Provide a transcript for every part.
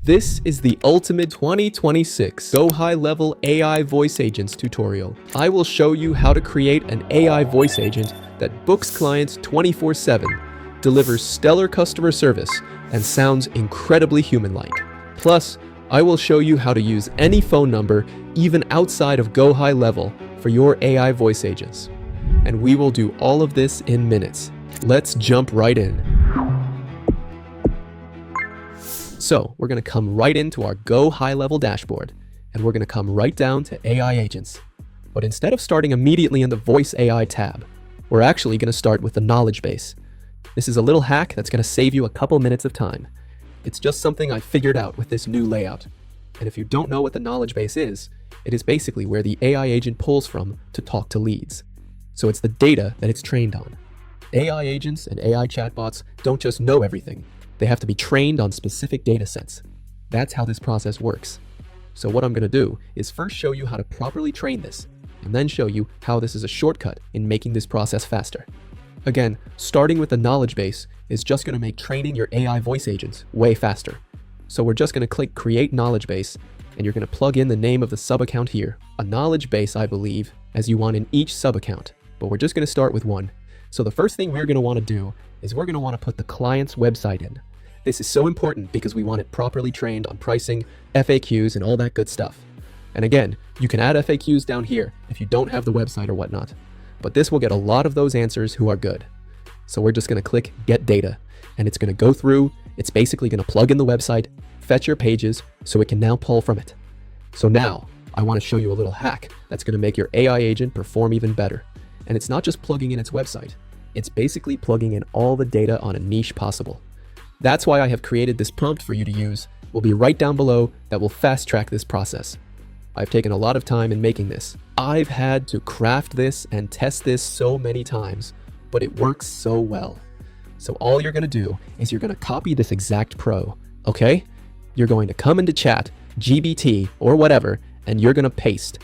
This is the ultimate 2026 GoHighLevel AI voice agents tutorial. I will show you how to create an AI voice agent that books clients 24/7, delivers stellar customer service, and sounds incredibly human-like. Plus, I will show you how to use any phone number, even outside of GoHighLevel, for your AI voice agents. And we will do all of this in minutes. Let's jump right in. So we're going to come right into our GoHighLevel dashboard, and we're going to come right down to AI agents. But instead of starting immediately in the Voice AI tab, we're actually going to start with the knowledge base. This is a little hack that's going to save you a couple minutes of time. It's just something I figured out with this new layout. And if you don't know what the knowledge base is, it is basically where the AI agent pulls from to talk to leads. So it's the data that it's trained on. AI agents and AI chatbots don't just know everything. They have to be trained on specific data sets. That's how this process works. So what I'm going to do is first show you how to properly train this, and then show you how this is a shortcut in making this process faster. Again, starting with the knowledge base is just going to make training your AI voice agents way faster. So we're just going to click Create Knowledge Base, and you're going to plug in the name of the sub-account here. A knowledge base, I believe, as you want in each sub-account, but we're just going to start with one. So the first thing we're going to want to do is we're going to want to put the client's website in. This is so important because we want it properly trained on pricing, FAQs, and all that good stuff. And again, you can add FAQs down here if you don't have the website or whatnot, but this will get a lot of those answers who are good. So we're just going to click Get Data, and it's going to go through. It's basically going to plug in the website, fetch your pages, so it can now pull from it. So now I want to show you a little hack that's going to make your AI agent perform even better. And it's not just plugging in its website. It's basically plugging in all the data on a niche possible. That's why I have created this prompt for you to use. It will be right down below that will fast track this process. I've taken a lot of time in making this. I've had to craft this and test this so many times, but it works so well. So all you're gonna do is you're gonna copy this exact pro, okay? You're going to come into chat, GBT, or whatever, and you're gonna paste.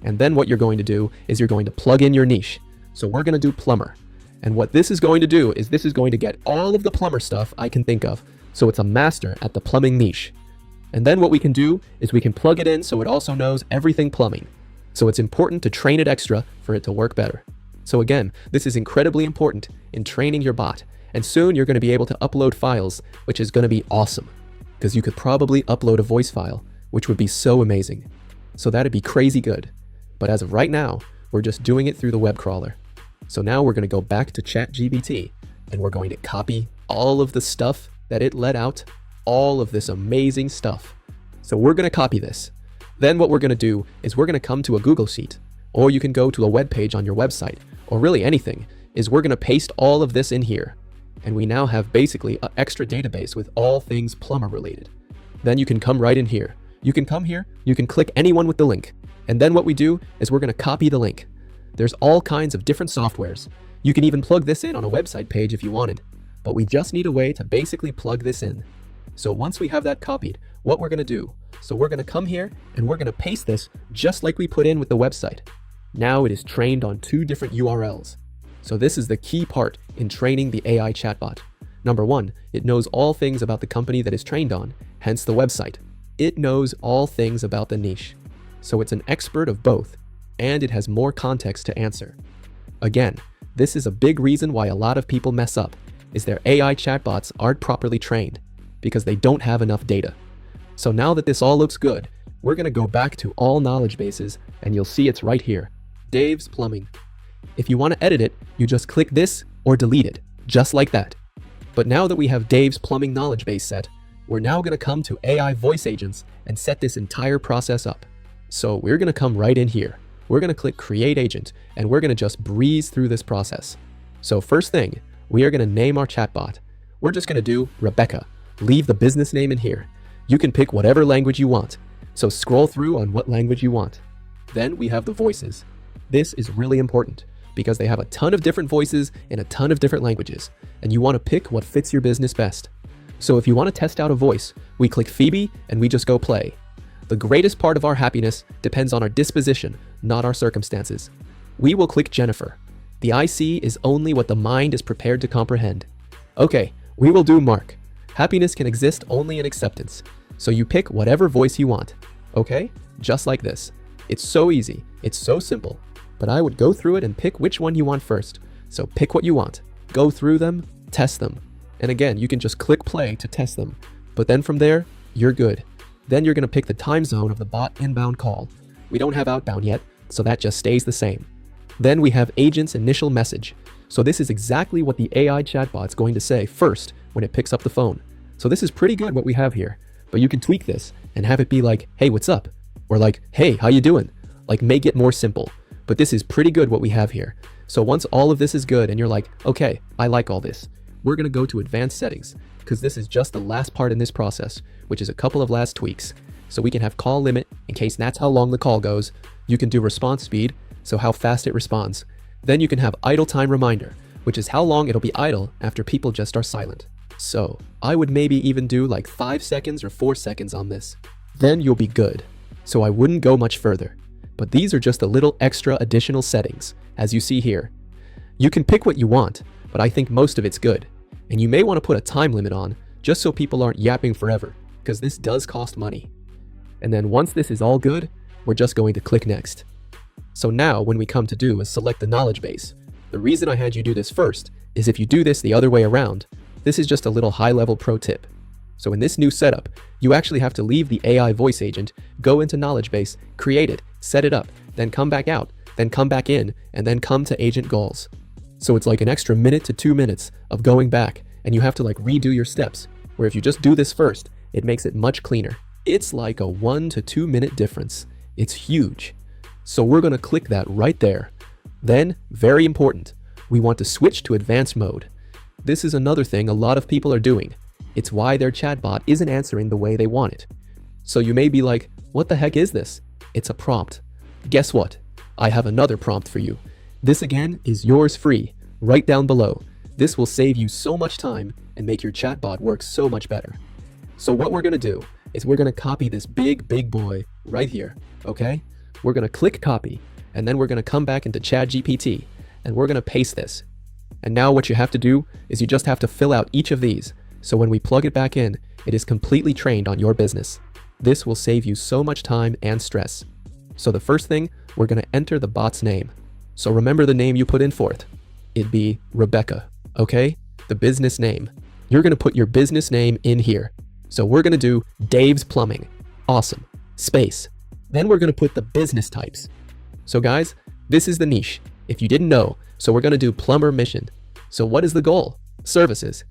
And then what you're going to do is you're going to plug in your niche. So we're gonna do plumber. And what this is going to do is this is going to get all of the plumber stuff I can think of. So it's a master at the plumbing niche. And then what we can do is we can plug it in so it also knows everything plumbing. So it's important to train it extra for it to work better. So again, this is incredibly important in training your bot. And soon you're going to be able to upload files, which is going to be awesome. Because you could probably upload a voice file, which would be so amazing. So that'd be crazy good. But as of right now, we're just doing it through the web crawler. So now we're going to go back to ChatGPT, and we're going to copy all of the stuff that it let out, all of this amazing stuff. So we're going to copy this. Then what we're going to do is we're going to come to a Google Sheet, or you can go to a web page on your website, or really anything, is we're going to paste all of this in here. And we now have basically an extra database with all things plumber related. Then you can come right in here. You can come here, you can click anyone with the link. And then what we do is we're going to copy the link. There's all kinds of different softwares. You can even plug this in on a website page if you wanted, but we just need a way to basically plug this in. So once we have that copied, what we're going to do, so we're going to come here and we're going to paste this just like we put in with the website. Now it is trained on 2 different URLs. So this is the key part in training the AI chatbot. Number 1, it knows all things about the company that is trained on, hence the website. It knows all things about the niche. So it's an expert of both, and it has more context to answer. Again, this is a big reason why a lot of people mess up, is their AI chatbots aren't properly trained, because they don't have enough data. So now that this all looks good, we're going to go back to all knowledge bases, and you'll see it's right here, Dave's Plumbing. If you want to edit it, you just click this or delete it, just like that. But now that we have Dave's Plumbing knowledge base set, we're now going to come to AI voice agents and set this entire process up. So we're going to come right in here. We're going to click Create Agent, and we're going to just breeze through this process. So first thing, we are going to name our chatbot. We're just going to do Rebecca. Leave the business name in here. You can pick whatever language you want. So scroll through on what language you want. Then we have the voices. This is really important because they have a ton of different voices in a ton of different languages, and you want to pick what fits your business best. So if you want to test out a voice, we click Phoebe and we just go play. The greatest part of our happiness depends on our disposition, not our circumstances. We will click Jennifer. The IC is only what the mind is prepared to comprehend. Okay, we will do Mark. Happiness can exist only in acceptance. So you pick whatever voice you want, okay? Just like this. It's so easy, it's so simple, but I would go through it and pick which one you want first. So pick what you want, go through them, test them. And again, you can just click play to test them. But then from there, you're good. Then you're gonna pick the time zone of the bot inbound call. We don't have outbound yet, so that just stays the same. Then we have agent's initial message. So this is exactly what the AI chatbot's going to say first when it picks up the phone. So this is pretty good what we have here, but you can tweak this and have it be like, hey, what's up? Or like, hey, how you doing? Like, make it more simple. But this is pretty good what we have here. So once all of this is good and you're like, okay, I like all this, we're gonna go to advanced settings, because this is just the last part in this process, which is a couple of last tweaks. So we can have call limit in case that's how long the call goes. You can do response speed, so how fast it responds. Then you can have idle time reminder, which is how long it'll be idle after people just are silent. So I would maybe even do like 5 seconds or 4 seconds on this. Then you'll be good. So I wouldn't go much further. But these are just a little extra additional settings, as you see here. You can pick what you want, but I think most of it's good. And you may want to put a time limit on, just so people aren't yapping forever, because this does cost money. And then once this is all good, we're just going to click next. So now when we come to do is select the knowledge base. The reason I had you do this first is if you do this the other way around, this is just a little high-level pro tip. So in this new setup, you actually have to leave the AI voice agent, go into knowledge base, create it, set it up, then come back out, then come back in, and then come to agent goals. So it's like an extra minute to 2 minutes of going back, and you have to like redo your steps, where if you just do this first, it makes it much cleaner. It's like a 1 to 2 minute difference. It's huge. So we're gonna click that right there. Then, very important, we want to switch to advanced mode. This is another thing a lot of people are doing. It's why their chatbot isn't answering the way they want it. So you may be like, what the heck is this? It's a prompt. Guess what? I have another prompt for you. This again is yours free, right down below. This will save you so much time and make your chatbot work so much better. So what we're gonna do is we're gonna copy this big boy right here, okay? We're gonna click copy, and then we're gonna come back into ChatGPT, and we're gonna paste this. And now what you have to do is you just have to fill out each of these, so when we plug it back in, it is completely trained on your business. This will save you so much time and stress. So the first thing, we're gonna enter the bot's name. So remember the name you put in for it. It'd be Rebecca, okay? The business name. You're gonna put your business name in here. So we're gonna do Dave's Plumbing. Awesome. Space. Then we're gonna put the business types. So guys, this is the niche, if you didn't know. So we're gonna do plumber mission. So what is the goal? Services.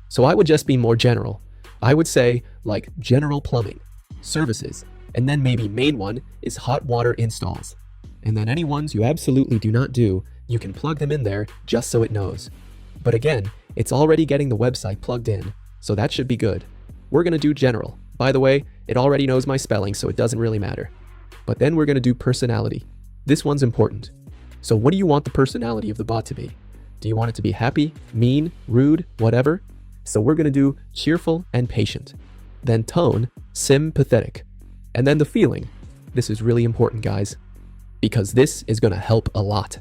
So I would just be more general. I would say like general plumbing, services, and then maybe main one is hot water installs. And then any ones you absolutely do not do, you can plug them in there just so it knows. But again, it's already getting the website plugged in, so that should be good. We're gonna do general. By the way, it already knows my spelling, so it doesn't really matter. But then we're gonna do personality. This one's important. So what do you want the personality of the bot to be? Do you want it to be happy, mean, rude, whatever? So we're gonna do cheerful and patient. Then tone, sympathetic. And then the feeling. This is really important, guys, because this is gonna help a lot.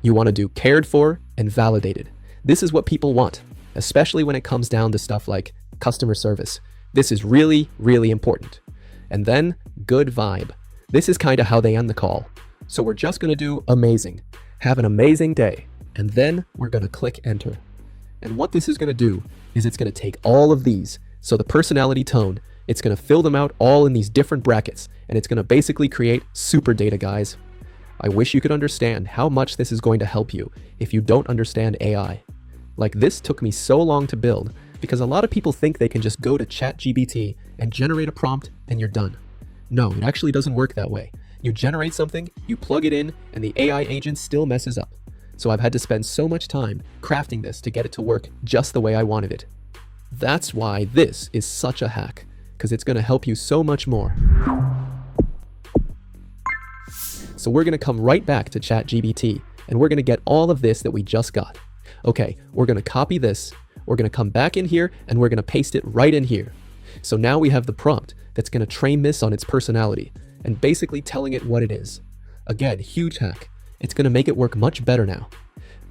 You wanna do cared for and validated. This is what people want, especially when it comes down to stuff like customer service. This is really, really important. And then good vibe. This is kind of how they end the call. So we're just gonna do amazing. Have an amazing day. And then we're gonna click enter. And what this is gonna do is it's gonna take all of these. So the personality tone, it's gonna fill them out all in these different brackets, and it's gonna basically create super data, guys. I wish you could understand how much this is going to help you if you don't understand AI. Like, this took me so long to build because a lot of people think they can just go to ChatGPT and generate a prompt and you're done. No, it actually doesn't work that way. You generate something, you plug it in, and the AI agent still messes up. So I've had to spend so much time crafting this to get it to work just the way I wanted it. That's why this is such a hack, because it's going to help you so much more. So we're going to come right back to ChatGPT, and we're going to get all of this that we just got. Okay, we're going to copy this, we're going to come back in here, and we're going to paste it right in here. So now we have the prompt that's going to train this on its personality, and basically telling it what it is. Again, huge hack. It's going to make it work much better now.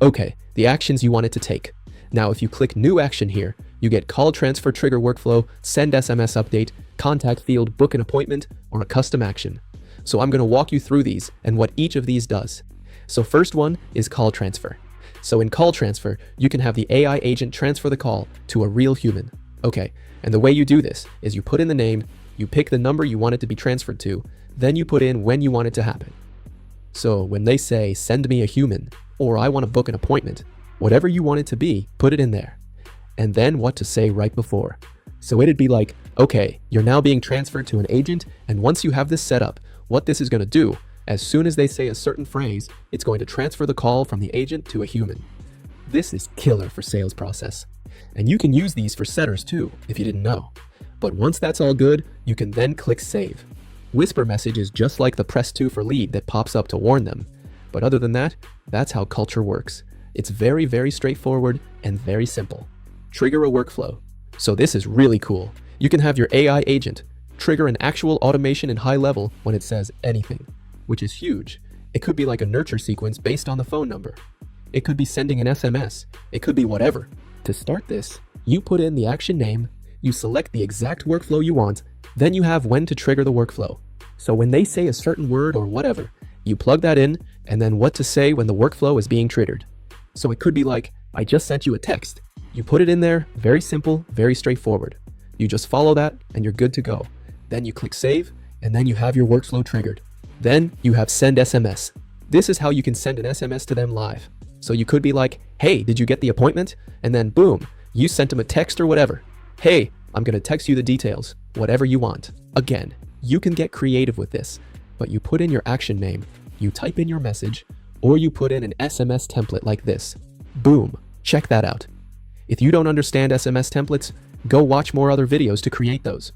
Okay, the actions you want it to take. Now if you click new action here, You get call transfer trigger workflow, send SMS update, contact field, book an appointment, or a custom action. So I'm going to walk you through these and what each of these does. So first one is call transfer. So in call transfer, you can have the AI agent transfer the call to a real human. Okay, and the way you do this is you put in the name, you pick the number you want it to be transferred to, then you put in when you want it to happen. So when they say, send me a human, or I want to book an appointment, whatever you want it to be, put it in there. And then what to say right before. So it'd be like, okay, you're now being transferred to an agent, and once you have this set up, what this is going to do, as soon as they say a certain phrase, it's going to transfer the call from the agent to a human. This is killer for sales process. And you can use these for setters too, if you didn't know. But once that's all good, you can then click save. Whisper message is just like the press 2 for lead that pops up to warn them. But other than that, that's how culture works. It's very, very straightforward and very simple. Trigger a workflow. So this is really cool. You can have your AI agent trigger an actual automation in high level when it says anything, which is huge. It could be like a nurture sequence based on the phone number. It could be sending an SMS. It could be whatever. To start this, you put in the action name, you select the exact workflow you want, then you have when to trigger the workflow. So when they say a certain word or whatever, you plug that in, and then what to say when the workflow is being triggered. So it could be like, I just sent you a text. You put it in there, very simple, very straightforward. You just follow that and you're good to go. Then you click save, and then you have your workflow triggered. Then you have send SMS. This is how you can send an SMS to them live. So you could be like, hey, did you get the appointment? And then boom, you sent them a text or whatever. Hey, I'm gonna text you the details, whatever you want. Again, you can get creative with this, but you put in your action name, you type in your message, or you put in an SMS template like this. Boom, check that out. If you don't understand SMS templates, go watch more other videos to create those.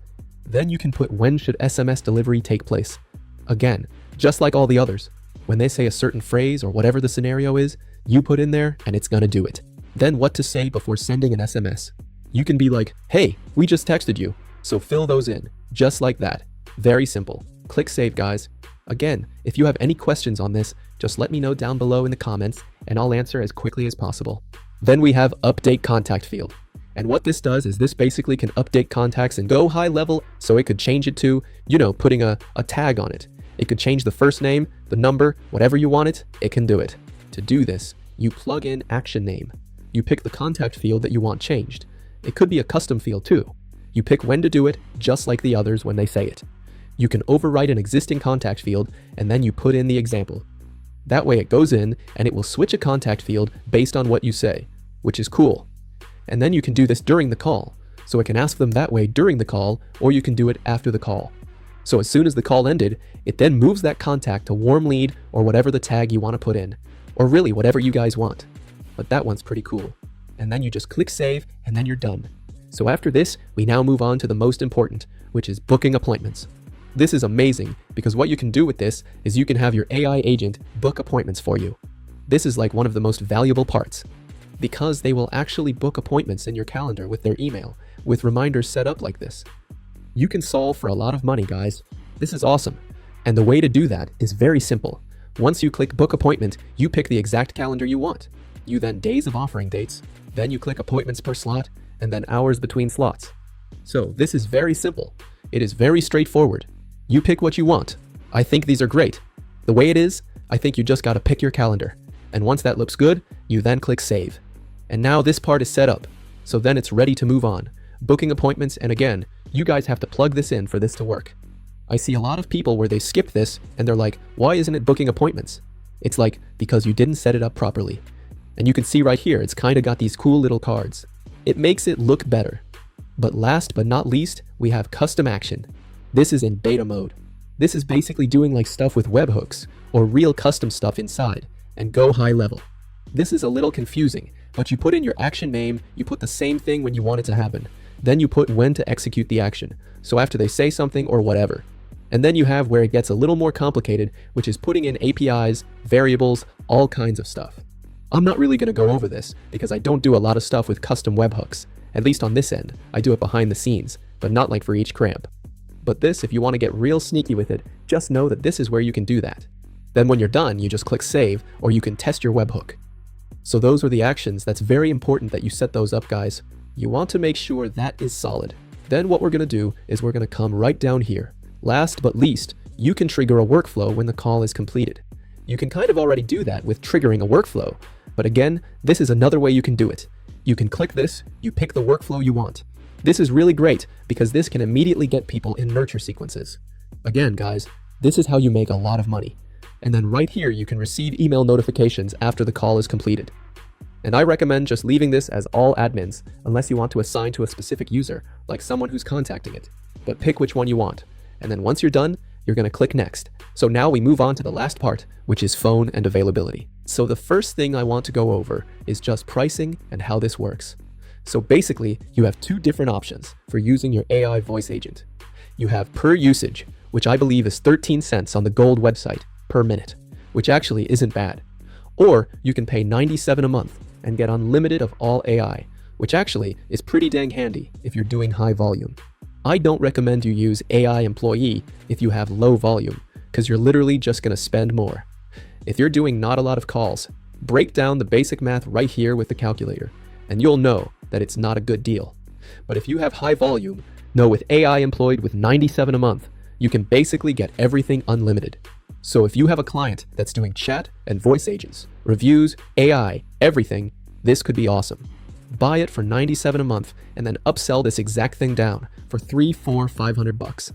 Then you can put when should SMS delivery take place. Again, just like all the others, when they say a certain phrase or whatever the scenario is, you put in there and it's gonna do it. Then what to say before sending an SMS. You can be like, hey, we just texted you, so fill those in, just like that. Very simple. Click save, guys. Again, if you have any questions on this, just let me know down below in the comments and I'll answer as quickly as possible. Then we have update contact field. And what this does is this basically can update contacts and go high level, so it could change it to, putting a tag on it. It could change the first name, the number, whatever you want it can do it. To do this, you plug in action name. You pick the contact field that you want changed. It could be a custom field too. You pick when to do it, just like the others when they say it. You can overwrite an existing contact field, and then you put in the example. That way it goes in, and it will switch a contact field based on what you say, which is cool. And then you can do this during the call, so it can ask them that way during the call, or you can do it after the call. So as soon as the call ended, it then moves that contact to warm lead or whatever the tag you want to put in, or really whatever you guys want. But that one's pretty cool. And then you just click save, and then you're done. So after this, we now move on to the most important, which is booking appointments. This is amazing because what you can do with this is you can have your AI agent book appointments for you. This is like one of the most valuable parts, because they will actually book appointments in your calendar with their email, with reminders set up like this. You can solve for a lot of money, guys. This is awesome. And the way to do that is very simple. Once you click book appointment, you pick the exact calendar you want. You then days of offering dates, then you click appointments per slot, and then hours between slots. So this is very simple. It is very straightforward. You pick what you want. I think these are great. The way it is, I think you just gotta pick your calendar. And once that looks good, you then click save. And now this part is set up, so then it's ready to move on. Booking appointments, and again, you guys have to plug this in for this to work. I see a lot of people where they skip this and they're like, why isn't it booking appointments? It's like, because you didn't set it up properly. And you can see right here, it's kind of got these cool little cards. It makes it look better. But last but not least, we have custom action. This is in beta mode. This is basically doing like stuff with webhooks or real custom stuff inside and go high level. This is a little confusing, but you put in your action name, you put the same thing when you want it to happen. Then you put when to execute the action, so after they say something or whatever. And then you have where it gets a little more complicated, which is putting in APIs, variables, all kinds of stuff. I'm not really going to go over this because I don't do a lot of stuff with custom webhooks. At least on this end, I do it behind the scenes, but not like for each cramp. But this, if you want to get real sneaky with it, just know that this is where you can do that. Then when you're done, you just click save, or you can test your webhook. So those are the actions. That's very important that you set those up, guys. You want to make sure that is solid. Then what we're going to do is we're going to come right down here. Last but least, you can trigger a workflow when the call is completed. You can kind of already do that with triggering a workflow, but again, this is another way you can do it. You can click this, you pick the workflow you want. This is really great because this can immediately get people in nurture sequences. Again, guys, this is how you make a lot of money. And then right here, you can receive email notifications after the call is completed. And I recommend just leaving this as all admins unless you want to assign to a specific user, like someone who's contacting it. But pick which one you want. And then once you're done, you're going to click next. So now we move on to the last part, which is phone and availability. So the first thing I want to go over is just pricing and how this works. So basically, you have two different options for using your AI voice agent. You have per usage, which I believe is 13 cents on the Gold website per minute, which actually isn't bad. Or you can pay $97 a month and get unlimited of all AI, which actually is pretty dang handy if you're doing high volume. I don't recommend you use AI employee if you have low volume, because you're literally just going to spend more. If you're doing not a lot of calls, break down the basic math right here with the calculator, and you'll know that it's not a good deal. But if you have high volume, know with AI employed with $97 a month, you can basically get everything unlimited. So if you have a client that's doing chat and voice agents, reviews, AI, everything, this could be awesome. Buy it for $97 a month and then upsell this exact thing down for $300, $400, $500.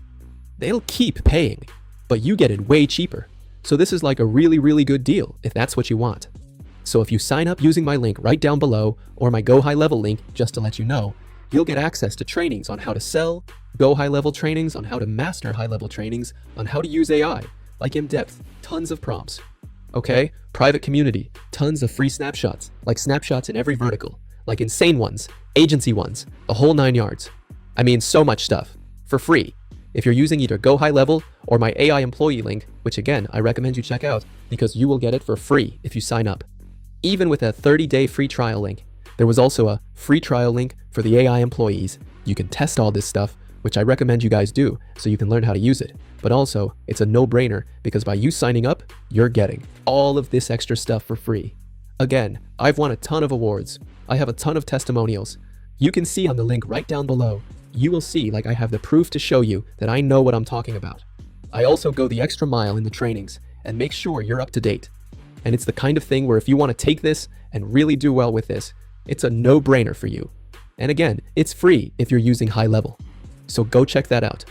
They'll keep paying, but you get it way cheaper. So this is like a really, really good deal if that's what you want. So if you sign up using my link right down below or my GoHighLevel link, just to let you know, you'll get access to trainings on how to sell, GoHighLevel trainings on how to master high-level trainings on how to use AI, like in-depth, tons of prompts. Okay, private community, tons of free snapshots, like snapshots in every vertical, like insane ones, agency ones, the whole 9 yards. I mean, so much stuff, for free. If you're using either GoHighLevel or my AI employee link, which again, I recommend you check out because you will get it for free if you sign up. Even with a 30-day free trial link, there was also a free trial link for the AI employees. You can test all this stuff, which I recommend you guys do so you can learn how to use it. But also, it's a no-brainer because by you signing up, you're getting all of this extra stuff for free. Again, I've won a ton of awards. I have a ton of testimonials. You can see on the link right down below. You will see like I have the proof to show you that I know what I'm talking about. I also go the extra mile in the trainings and make sure you're up to date. And it's the kind of thing where if you want to take this and really do well with this, it's a no-brainer for you. And again, it's free if you're using high level. So go check that out.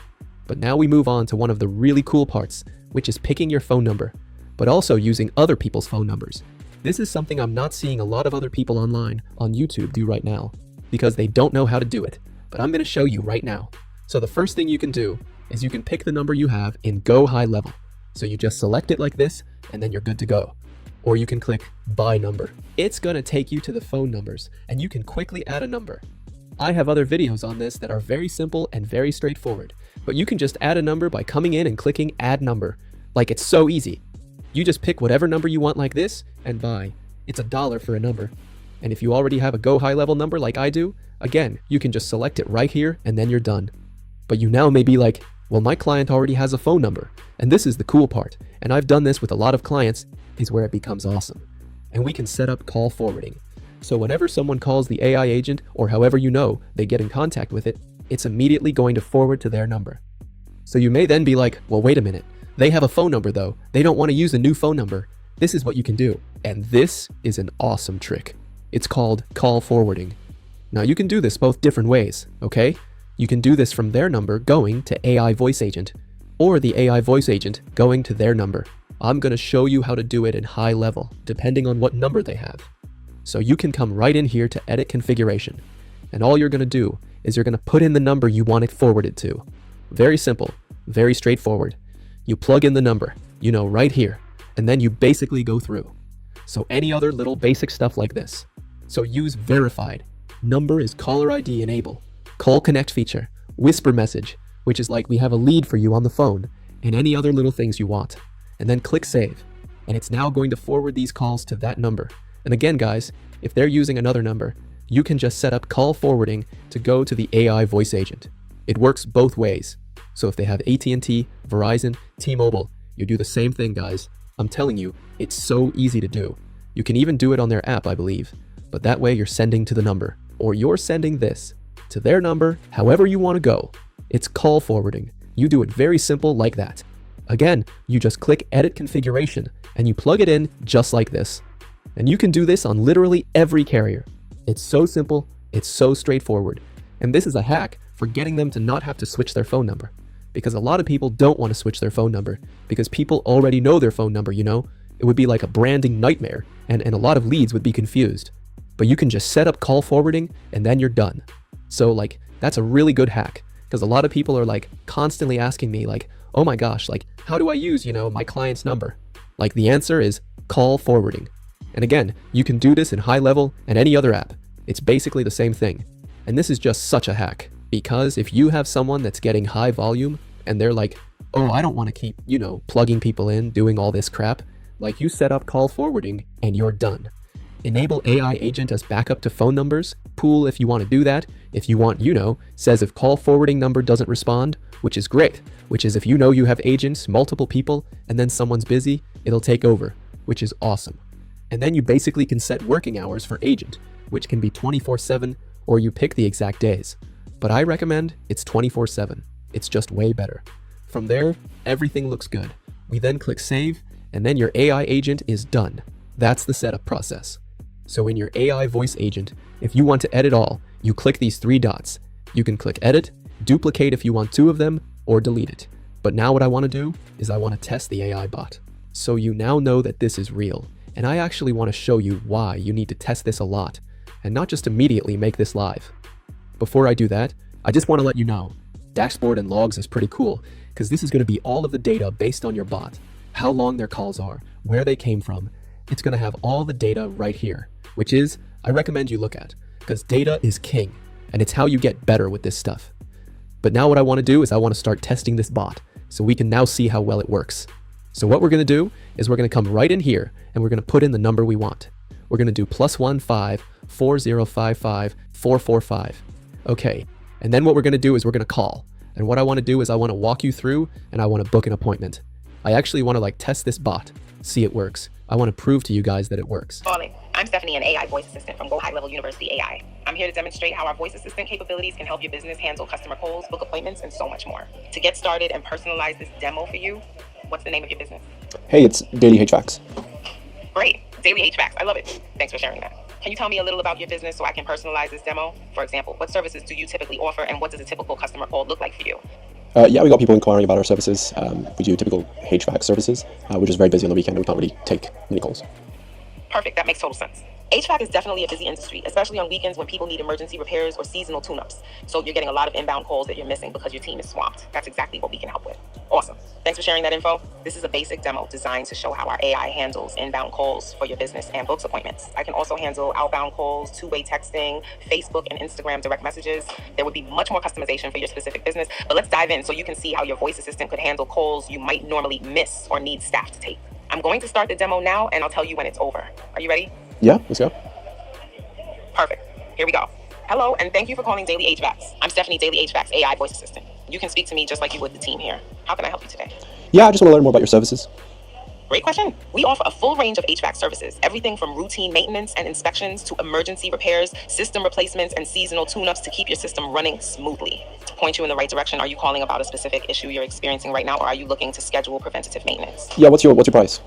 But now we move on to one of the really cool parts, which is picking your phone number, but also using other people's phone numbers. This is something I'm not seeing a lot of other people online on YouTube do right now because they don't know how to do it, but I'm going to show you right now. So the first thing you can do is you can pick the number you have in GoHighLevel. So you just select it like this and then you're good to go. Or you can click by number. It's going to take you to the phone numbers and you can quickly add a number. I have other videos on this that are very simple and very straightforward, but you can just add a number by coming in and clicking add number. Like it's so easy. You just pick whatever number you want like this and buy. It's $1 for a number. And if you already have a GoHighLevel number like I do, again, you can just select it right here and then you're done. But you now may be like, well, my client already has a phone number. And this is the cool part. And I've done this with a lot of clients, is where it becomes awesome. And we can set up call forwarding. So whenever someone calls the AI agent or however you know they get in contact with it, it's immediately going to forward to their number. So you may then be like, well, wait a minute. They have a phone number though. They don't want to use a new phone number. This is what you can do. And this is an awesome trick. It's called call forwarding. Now you can do this both different ways, okay? You can do this from their number going to AI voice agent or the AI voice agent going to their number. I'm going to show you how to do it in high level, depending on what number they have. So you can come right in here to edit configuration. And all you're going to do is you're going to put in the number you want it forwarded to. Very simple, very straightforward. You plug in the number, you know, right here, and then you basically go through. So any other little basic stuff like this. So use verified. Number is caller ID enable. Call connect feature. Whisper message, which is like we have a lead for you on the phone, and any other little things you want. And then click save. And it's now going to forward these calls to that number. And again, guys, if they're using another number, you can just set up call forwarding to go to the AI voice agent. It works both ways. So if they have AT&T, Verizon, T-Mobile, you do the same thing, guys. I'm telling you, it's so easy to do. You can even do it on their app, I believe. But that way you're sending to the number. or you're sending this to their number, however you want to go. It's call forwarding. You do it very simple like that. Again, you just click Edit Configuration and you plug it in just like this. And you can do this on literally every carrier. It's so simple, it's so straightforward. And this is a hack for getting them to not have to switch their phone number. Because a lot of people don't want to switch their phone number because people already know their phone number, you know? It would be like a branding nightmare and a lot of leads would be confused. But you can just set up call forwarding and then you're done. So like, that's a really good hack because a lot of people are like constantly asking me like, oh my gosh, like how do I use, my client's number? Like the answer is call forwarding. And again, you can do this in HighLevel and any other app. It's basically the same thing. And this is just such a hack because if you have someone that's getting high volume and they're like, oh, I don't want to keep, plugging people in, doing all this crap, like you set up call forwarding and you're done. Enable AI agent as backup to phone numbers. Pool if you want to do that. If you want, says if call forwarding number doesn't respond, which is great, which is if you have agents, multiple people, and then someone's busy, it'll take over, which is awesome. And then you basically can set working hours for agent, which can be 24/7 or you pick the exact days. But I recommend it's 24/7. It's just way better. From there, everything looks good. We then click save and then your AI agent is done. That's the setup process. So in your AI voice agent, if you want to edit all, you click these 3 dots. You can click edit, duplicate if you want 2 of them, or delete it. But now what I want to do is I want to test the AI bot. So you now know that this is real. And I actually want to show you why you need to test this a lot and not just immediately make this live. Before I do that, I just want to let you know, dashboard and logs is pretty cool because this is going to be all of the data based on your bot, how long their calls are, where they came from. It's going to have all the data right here, which is, I recommend you look at because data is king and it's how you get better with this stuff. But now what I want to do is I want to start testing this bot so we can now see how well it works. So what we're going to do is we're going to come right in here and we're going to put in the number we want. We're going to do +15 4055 445. Okay. And then what we're going to do is we're going to call. And what I want to do is I want to walk you through and I want to book an appointment. I actually want to test this bot, see it works. I want to prove to you guys that it works. Calling. I'm Stephanie, an AI voice assistant from GoHighLevel University AI. I'm here to demonstrate how our voice assistant capabilities can help your business handle customer calls, book appointments, and so much more. To get started and personalize this demo for you, what's the name of your business? Hey, it's Daily HVACs. Great. Daily HVACs. I love it. Thanks for sharing that. Can you tell me a little about your business so I can personalize this demo? For example, what services do you typically offer and what does a typical customer call look like for you? Yeah, we got people inquiring about our services. We do typical HVAC services. We're just very busy on the weekend and we can't really take many calls. Perfect. That makes total sense. HVAC is definitely a busy industry, especially on weekends when people need emergency repairs or seasonal tune-ups. So you're getting a lot of inbound calls that you're missing because your team is swamped. That's exactly what we can help with. Awesome. Thanks for sharing that info. This is a basic demo designed to show how our AI handles inbound calls for your business and books appointments. I can also handle outbound calls, two-way texting, Facebook and Instagram direct messages. There would be much more customization for your specific business, but let's dive in so you can see how your voice assistant could handle calls you might normally miss or need staff to take. I'm going to start the demo now and I'll tell you when it's over. Are you ready? Yeah, let's go. Perfect. Here we go. Hello, and thank you for calling Daily HVACs. I'm Stephanie, Daily HVACs AI voice assistant. You can speak to me just like you would the team here. How can I help you today? Yeah, I just want to learn more about your services. Great question. We offer a full range of HVAC services, everything from routine maintenance and inspections to emergency repairs, system replacements, and seasonal tune-ups to keep your system running smoothly. To point you in the right direction, are you calling about a specific issue you're experiencing right now, or are you looking to schedule preventative maintenance? Yeah, what's your price?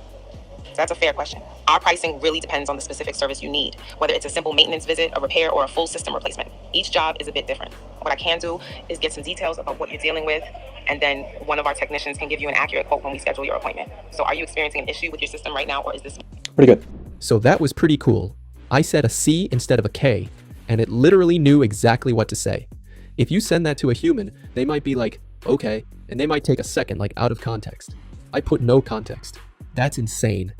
That's a fair question. Our pricing really depends on the specific service you need, whether it's a simple maintenance visit, a repair, or a full system replacement. Each job is a bit different. What I can do is get some details about what you're dealing with, and then one of our technicians can give you an accurate quote when we schedule your appointment. So are you experiencing an issue with your system right now, or is this... Pretty good. So that was pretty cool. I said a C instead of a K, and it literally knew exactly what to say. If you send that to a human, they might be like, okay, and they might take a second, out of context. I put no context. That's insane.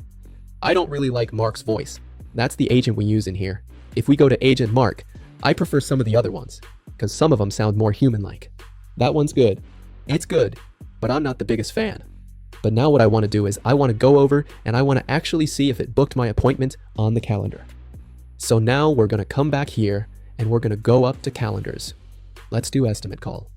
I don't really like Mark's voice. That's the agent we use in here. If we go to Agent Mark, I prefer some of the other ones, because some of them sound more human-like. That one's good. It's good, but I'm not the biggest fan. But now what I want to do is I want to go over and I want to actually see if it booked my appointment on the calendar. So now we're going to come back here and we're going to go up to calendars. Let's do estimate call.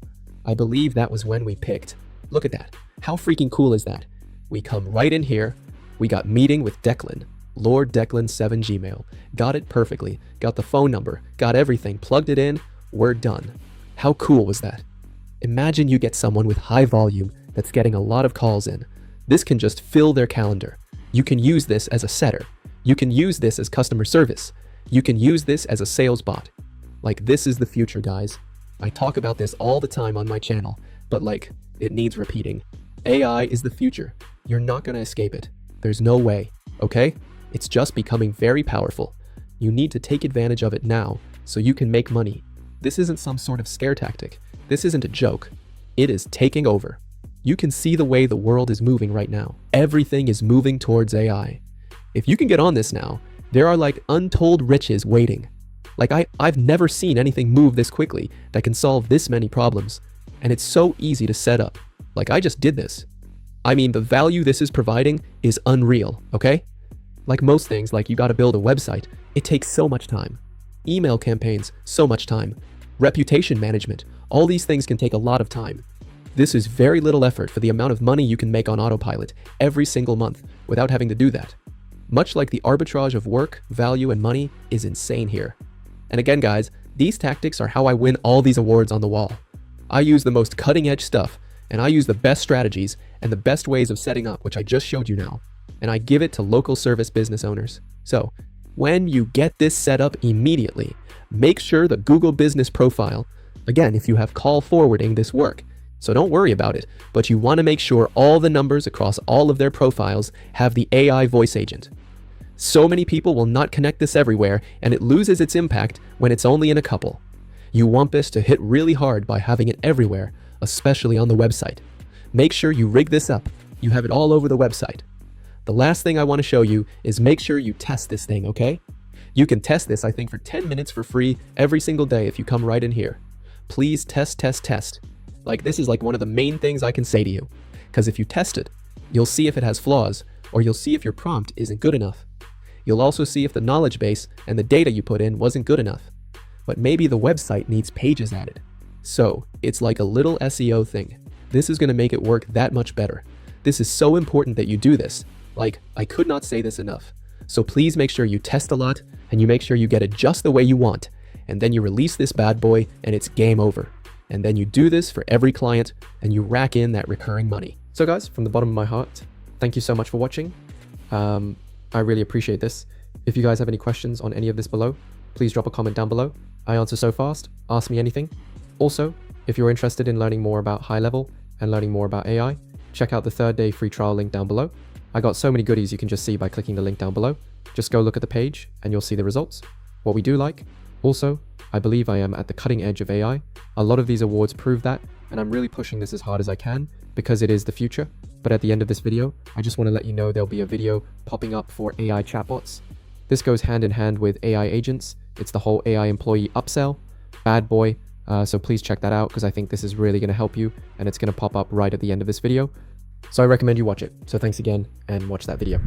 I believe that was when we picked. Look at that. How freaking cool is that? We come right in here. We got meeting with Declan. Lord Declan 7 Gmail. Got it perfectly. Got the phone number. Got everything. Plugged it in. We're done. How cool was that? Imagine you get someone with high volume that's getting a lot of calls in. This can just fill their calendar. You can use this as a setter. You can use this as customer service. You can use this as a sales bot. Like, this is the future, guys. I talk about this all the time on my channel, but like, it needs repeating. AI is the future. You're not gonna escape it. There's no way, okay? It's just becoming very powerful. You need to take advantage of it now so you can make money. This isn't some sort of scare tactic. This isn't a joke. It is taking over. You can see the way the world is moving right now. Everything is moving towards AI. If you can get on this now, there are like untold riches waiting. Like I've never seen anything move this quickly that can solve this many problems. And it's so easy to set up. Like, I just did this. I mean, the value this is providing is unreal, okay? Like most things, like you gotta build a website, it takes so much time. Email campaigns, so much time. Reputation management, all these things can take a lot of time. This is very little effort for the amount of money you can make on autopilot every single month without having to do that. Much like the arbitrage of work, value, and money is insane here. And again, guys, these tactics are how I win all these awards on the wall. I use the most cutting-edge stuff, and I use the best strategies and the best ways of setting up, which I just showed you now, and I give it to local service business owners. So, when you get this set up immediately, make sure the Google Business Profile, again, if you have call forwarding, this work. So don't worry about it, but you want to make sure all the numbers across all of their profiles have the AI voice agent. So many people will not connect this everywhere, and it loses its impact when it's only in a couple. You want this to hit really hard by having it everywhere, especially on the website. Make sure you rig this up. You have it all over the website. The last thing I want to show you is make sure you test this thing, okay? You can test this, I think, for 10 minutes for free every single day if you come right in here. Please test, test, test. Like, this is like one of the main things I can say to you. Because if you test it, you'll see if it has flaws, or you'll see if your prompt isn't good enough. You'll also see if the knowledge base and the data you put in wasn't good enough. But maybe the website needs pages added. So, it's like a little SEO thing. This is going to make it work that much better. This is so important that you do this. Like, I could not say this enough. So please make sure you test a lot, and you make sure you get it just the way you want. And then you release this bad boy, and it's game over. And then you do this for every client, and you rack in that recurring money. So guys, from the bottom of my heart, thank you so much for watching. I really appreciate this. If you guys have any questions on any of this below, please drop a comment down below. I answer so fast, ask me anything. Also, if you're interested in learning more about high level and learning more about AI, check out the 3rd-day free trial link down below. I got so many goodies you can just see by clicking the link down below. Just go look at the page and you'll see the results, what we do like. Also, I believe I am at the cutting edge of AI. A lot of these awards prove that, and I'm really pushing this as hard as I can because it is the future. But at the end of this video, I just want to let you know there'll be a video popping up for AI chatbots. This goes hand in hand with AI agents. It's the whole AI employee upsell, bad boy. So please check that out because I think this is really going to help you, and it's going to pop up right at the end of this video. So I recommend you watch it. So thanks again and watch that video.